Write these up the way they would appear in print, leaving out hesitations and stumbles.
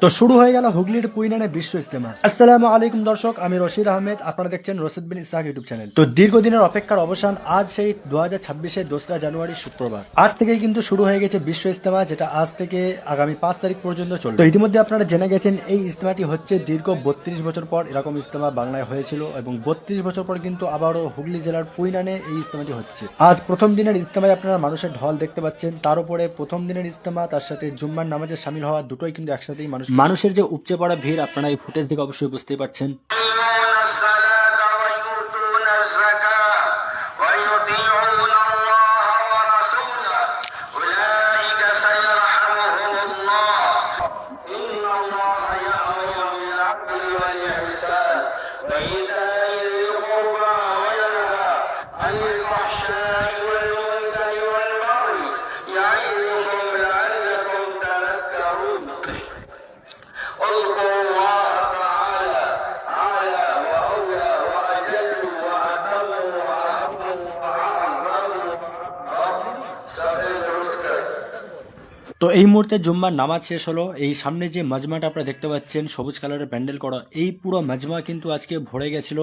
তো শুরু হয়ে গেল হুগলির পুইনানে বিশ্ব ইজতেমা। আসসালামু আলাইকুম দর্শক, আমি রশিদ আহমেদ, আপনারা দেখছেন রশিদ বিন ইসহাক ইউটিউব চ্যানেল। তো দীর্ঘদিনের অপেক্ষার অবসান, আজ সেই 2026-এর 2রা জানুয়ারি শুক্রবার আজ থেকেই কিন্তু শুরু হয়ে গেছে বিশ্ব ইজতেমা, যেটা আজ থেকে আগামী 5 তারিখ পর্যন্ত চলবে। তো ইতিমধ্যে আপনারা জেনে গেছেন এই ইজতেমাটি হচ্ছে দীর্ঘ 32 বছর পর এরকম ইজতেমা বাংলায় হয়েছিল, এবং 32 বছর পর কিন্তু আবারও হুগলি জেলার পুইনানে এই ইজতেমাটি হচ্ছে। আজ প্রথম দিনের ইজতেমায় আপনারা মানুষের ঢল দেখতে পাচ্ছেন, তার উপরে প্রথম দিনের ইজতেমা, তার সাথে জুম্মার নামাজে শামিল হওয়া দুটোই কিন্তু একসাথেই মানুষের যে উপচে পড়া ভিড়, আপনারা এই ফুটেজ দেখে অবশ্যই বুঝতেই পারছেন। তো এই মুহূর্তে জুম্মার নামাজ শেষ হলো। এই সামনে যে মাজমাটা আপনারা দেখতে পাচ্ছেন সবুজ কালারের প্যান্ডেল করা, এই পুরো মাজমা কিন্তু আজকে ভরে গেছিল,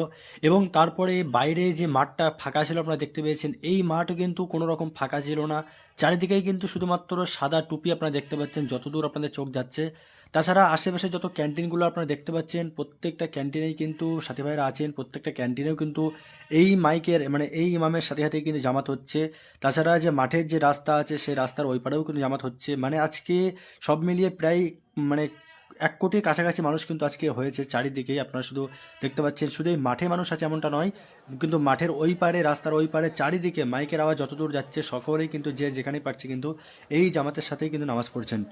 এবং তারপরে বাইরে যে মাঠটা ফাঁকা ছিল আপনারা দেখতে পেয়েছেন, এই মাঠও কিন্তু কোনো রকম ফাঁকা ছিল না। চারিদিকেই কিন্তু শুধুমাত্র সাদা টুপি আপনারা দেখতে পাচ্ছেন যতদূর আপনাদের চোখ যাচ্ছে। তাছাড়া আশেপাশে যত ক্যান্টিনগুলো আপনারা দেখতে পাচ্ছেন, প্রত্যেকটা ক্যান্টিনেই কিন্তু সাথী ভাইরা আছেন, প্রত্যেকটা ক্যান্টিনেও কিন্তু এই মাইকের মানে এই ইমামের সাথে সাথে কিন্তু জামাত হচ্ছে। তাছাড়া যে মাঠের যে রাস্তা আছে সেই রাস্তার ওই পারেও কিন্তু জামাত হচ্ছে। মানে আজকে সব মিলিয়ে প্রায় মানে 1 কোটির কাছাকাছি মানুষ কিন্তু আজকে হয়েছে চারিদিকেই। আপনারা শুধু দেখতে পাচ্ছেন, শুধু এই মাঠে মানুষ আছে এমনটা নয়, কিন্তু মাঠের ওই পারে, রাস্তার ওই পারে, চারিদিকে মাইকের আওয়াজ যতদূর যাচ্ছে সকলেই কিন্তু যে যেখানেই পারছে কিন্তু এই জামাতের সাথেই কিন্তু নামাজ পড়ছেন।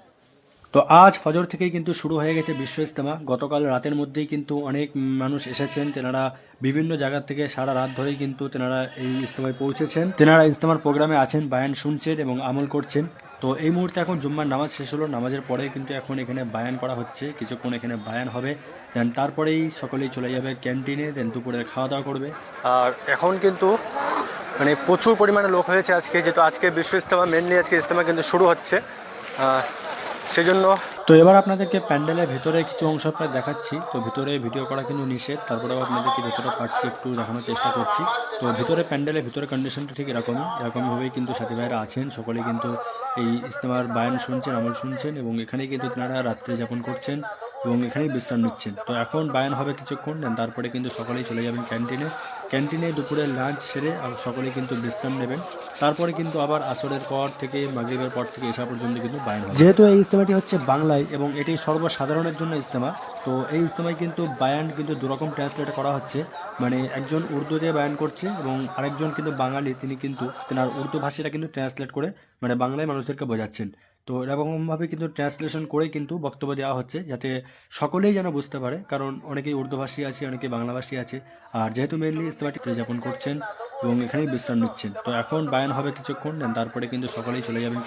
তো আজ ফজর থেকেই কিন্তু শুরু হয়ে গেছে বিশ্ব ইজতেমা। গতকাল রাতের মধ্যেই কিন্তু অনেক মানুষ এসেছেন, তেনারা বিভিন্ন জায়গা থেকে সারা রাত ধরেই কিন্তু তেনারা এই ইজতেমায় পৌঁছেছেন, তেনারা ইজতেমার প্রোগ্রামে আছেন, বায়ান শুনছেন এবং আমল করছেন। তো এই মুহূর্তে এখন জুম্মার নামাজ শেষ হলো, নামাজের পরে কিন্তু এখন এখানে বায়ান করা হচ্ছে, কিছুক্ষণ এখানে বায়ান হবে, দেন তারপরেই সকলেই চলে যাবে ক্যান্টিনে, দেন দুপুরের খাওয়া দাওয়া করবে। আর এখন কিন্তু মানে প্রচুর পরিমাণে লোক হয়েছে আজকে, যেহেতু আজকে বিশ্ব ইজতেমা, মেনলি আজকে ইজতেমা কিন্তু শুরু হচ্ছে, সেই জন্য। তো এবার আপনাদেরকে প্যান্ডেলের ভিতরে কিছু অংশ আপনার দেখাচ্ছি। তো ভিতরে ভিডিও করা কিন্তু নিষেধ, তারপরেও আপনাদেরকে যতটা পারছি একটু দেখানোর চেষ্টা করছি। তো ভিতরে প্যান্ডেলের ভিতরে কন্ডিশনটা ঠিক এরকমভাবেই কিন্তু সাথী ভাইরা আছেন, সকলেই কিন্তু এই ইজতেমার বায়ান শুনছেন, আমল শুনছেন, এবং এখানেই কিন্তু আপনারা রাত্রি যাপন করছেন এবং এখানেই বিশ্রাম নিচ্ছেন। তো এখন বায়ান হবে কিছুক্ষণ, দেন তারপরে কিন্তু সকলেই চলে যাবেন ক্যান্টিনে দুপুরের লাঞ্চ সেরে সকলেই কিন্তু বিশ্রাম নেবেন। তারপরে কিন্তু আবার আসরের পর থেকে মাগরিবের পর থেকে এসা পর্যন্ত কিন্তু বায়ান হবে। যেহেতু এই ইজতেমাটি হচ্ছে বাংলায় এবং এটি সর্বসাধারণের জন্য ইজতেমা, তো এই ইজতেমায় কিন্তু বায়ান কিন্তু দুরকম ট্রান্সলেট করা হচ্ছে। মানে একজন উর্দুতে বায়ান করছে এবং আরেকজন কিন্তু বাঙালি, তিনি কিন্তু তেনার উর্দু ভাষাটা কিন্তু ট্রান্সলেট করে মানে বাংলায় মানুষদেরকে বোঝাচ্ছেন। তো এরকমভাবে কিন্তু ট্রান্সলেশন করে কিন্তু বক্তব্য দেওয়া হচ্ছে, যাতে সকলেই যেন বুঝতে পারে, কারণ অনেকেই উর্দুভাষী আছে, অনেকেই বাংলাভাষী আছে। আর যেহেতু মেনলি ইজতেমাটি যাপন করছেন এবং এখানেই বিশ্রাম নিচ্ছেন, তো এখন বায়ান হবে কিছুক্ষণ, দেন তারপরে কিন্তু সকলেই চলে যাবেন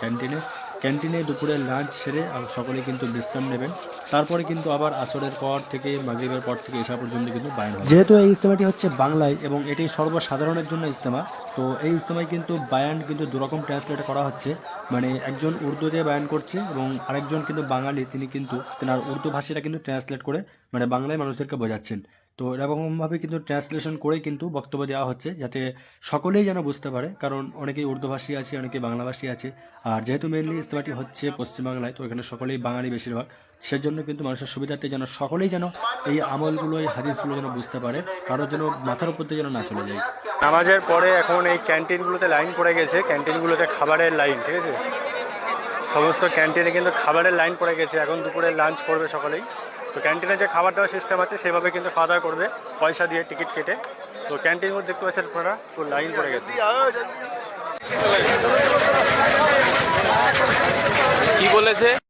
ক্যান্টিনে দুপুরের লাঞ্চ সেরে সকলেই কিন্তু বিশ্রাম নেবেন। তারপরে কিন্তু আবার আসরের পর থেকে মাগরিবের পর থেকে এসা পর্যন্ত কিন্তু বায়ান হবে। যেহেতু এই ইজতেমাটি হচ্ছে বাংলায় এবং এটি সর্বসাধারণের জন্য ইজতেমা, তো এই ইজতেমায় কিন্তু বায়ান কিন্তু দুরকম ট্রান্সলেট করা হচ্ছে। মানে একজন উর্দুতে বায়ান করছে এবং আরেকজন কিন্তু বাঙালি, তিনি কিন্তু তেনার উর্দু ভাষাটা কিন্তু ট্রান্সলেট করে মানে বাংলায় মানুষদেরকে বোঝাচ্ছেন। তো এরকমভাবে কিন্তু ট্রান্সলেশন করে কিন্তু বক্তব্য দেওয়া হচ্ছে, যাতে সকলেই যেন বুঝতে পারে, কারণ অনেকেই উর্দুভাষী আছে, অনেকেই বাংলাভাষী আছে। আর যেহেতু মেনলি ইজতেমাটি হচ্ছে পশ্চিমবাংলায়, তো এখানে সকলেই বাঙালি বেশিরভাগ, সেজন্য কিন্তু মানুষের সুবিধার্থে যেন সকলেই যেন এই আমলগুলো, এই হাদিসগুলো যেন বুঝতে পারে, কারোর যেন মাথার উপর দিয়ে যেন না চলে যায়। নামাজের পরে এখন এই ক্যান্টিনগুলোতে লাইন পড়ে গেছে, ক্যান্টিনগুলোতে খাবারের লাইন, ঠিক আছে, সমস্ত ক্যান্টিনে কিন্তু খাবারের লাইন পড়ে গেছে। এখন দুপুরে লাঞ্চ করবে সকলেই। তো ক্যান্টিনে যে খাবার দেওয়ার সিস্টেম আছে সেভাবে কিন্তু খাওয়া দাওয়া করবে, পয়সা দিয়ে টিকিট কেটে। তো ক্যান্টিন মধ্যে দেখতে পাচ্ছেন আপনারা তো লাইন পড়ে গেছে। কি বলেছে?